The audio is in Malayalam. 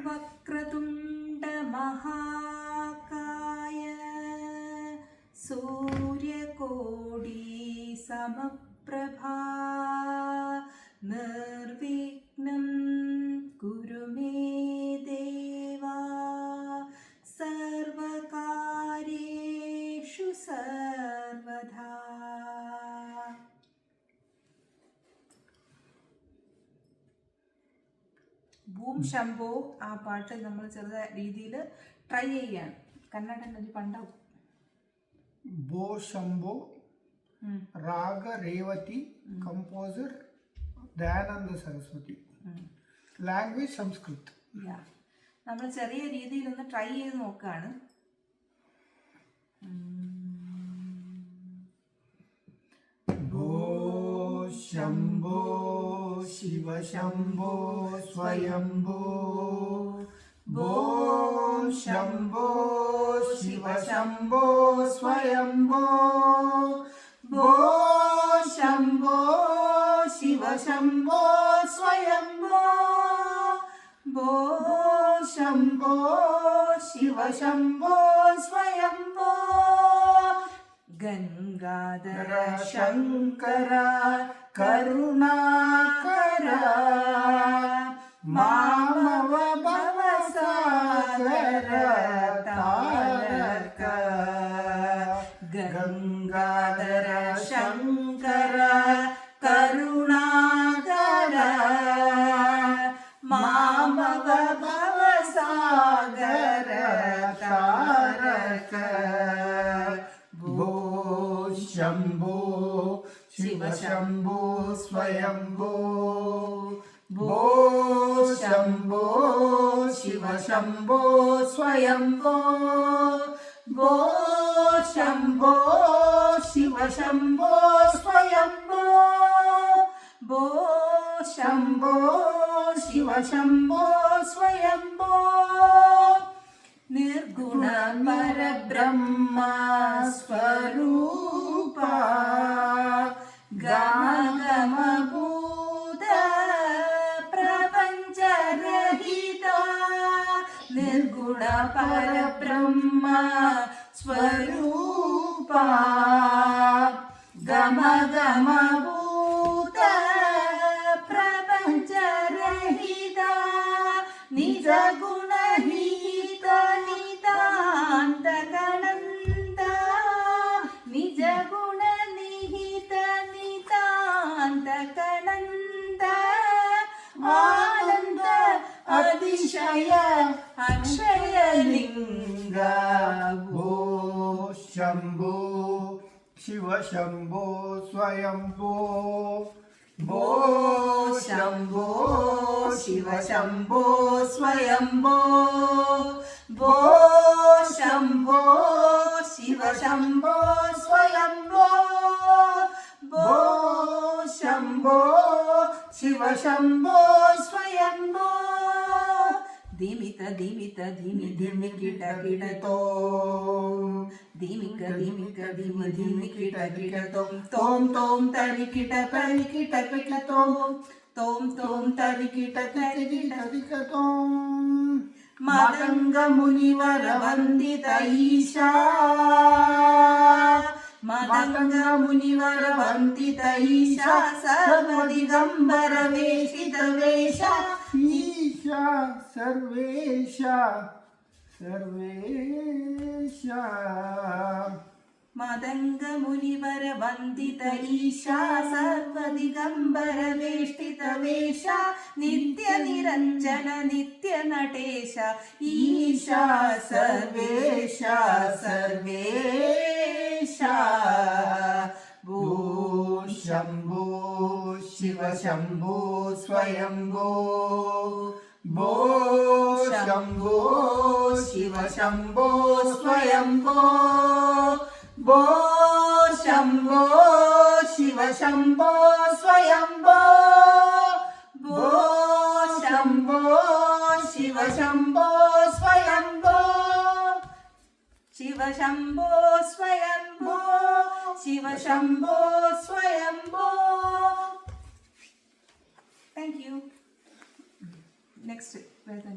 വക്രതുണ്ട മഹാകായ സൂര്യകോടി സമപ്രഭാ നിർവിഘ്നം കുരു മേ ദേവാ സർവകാര്യേഷു സർവദാ. ഭൂം ശംഭോ ആ പാട്ട് നമ്മൾ ചെറുത രീതിയിൽ ട്രൈ ചെയ്യാണ്. കന്നഡൻ ഒരു പണ്ടാവും. ഭോ ശംഭോ രാഗ രേവതി, കമ്പോസർ ദയാനന്ദ സരസ്വതി, ലാംഗ്വേജ് സംസ്കൃത്. നമ്മൾ ചെറിയ രീതിയിൽ ഒന്ന് ട്രൈ ചെയ്ത് നോക്കുകയാണ്. ഭോ ശംഭോ ശിവ ശംഭോ സ്വയംഭോ, ഭോ ശംഭോ ശിവ ശംഭോ സ്വയംഭോ, ഭോ ശംഭോ ശിവ ശംഭോ സ്വയംഭോ, ഭോ ശംഭോ ശിവ ശംഭോ സ്വയംഭോ. ഗംഗാധര ശങ്കര കരുണാകര മാമവ ഭവസാഗര താരക. ഗംഗാധര ശങ്കര കരുണാകര മാമവ ഭവസാഗര താരക. ഭോ ശംഭോ ശിവ ശംഭോ സ്വയംഭോ, ഭോ ശംഭോ ശിവ ശംഭോ സ്വയംഭോ, ഭോ ശംഭോ ശിവ ശംഭോ സ്വയംഭോ, ഭോ ശംഭോ ശിവ ശംഭോ സ്വയംഭോ. നിർഗുണ പരബ്രഹ്മ സ്വരൂപ ഗമഗമഭൂത പ്രപഞ്ചരഹിത. നിർഗുണ പരബ്രഹ്മ സ്വരൂപ ഗമഗമഭൂത പ്രപഞ്ചരഹിത. നിജഗുണഹിത നിതാന്ത ഗണന്ത, നിജഗുണ നിഹിത നിതാന്ത ഗണന്ത. ആനന്ദ അതിശയ അക്ഷയലിംഗ. ഭോ ശംഭോ ശിവ ശംഭോ സ്വയംഭോ, ഭോ ശംഭോ ശിവ ശംഭോ സ്വയംഭോ, ഭോ ശംഭോ ശിവ ശംഭോ സ്വയംഭോ, ഭോ ശംഭോ ശിവ ശംഭോ സ്വയംഭോ. ധിമിത ധിമിത ധിമി ധിമി കിട കിടതോ, ധിമിക ധിമിക ധിമി ധിമി കിട കിടതോം, തോം തോം തരി കിട പരി കിട കിടതോം, തോം തോം തരി കിട തരി കിട കിടതോം. മതംഗ മുനിവര വന്ദിത ഈശാ, മതംഗ മുനിവര വന്ദിത ഈശാ സർവദിഗംബര വേഷിത വേഷ. ഈശാ സർവേശ സർവേശ. മതംഗ മുനിവര വന്ദിത ഈശാ സർവദിഗംബര വേഷ്ടിത വേഷ. നിത്യ നിരഞ്ജന നിത്യ നടേശ ഈശാ സർവേശ സർവേശ. ഭൂ ശംഭോ ശിവ ശംഭോ സ്വയംഭോ, ഭോ ശംഭോ ശിവ ശംഭോ സ്വയംഭോ, ഭോ ശംഭോ ശിവ ശംഭോ സ്വയംഭോ, ഭോ ശംഭോ ശിവ ശംഭോ സ്വയംഭോ. ശിവ ശംഭോ സ്വയംഭോ ശിവ ശംഭോ സ്വയംഭോ. യു. നെക്സ്റ്റ് വേദന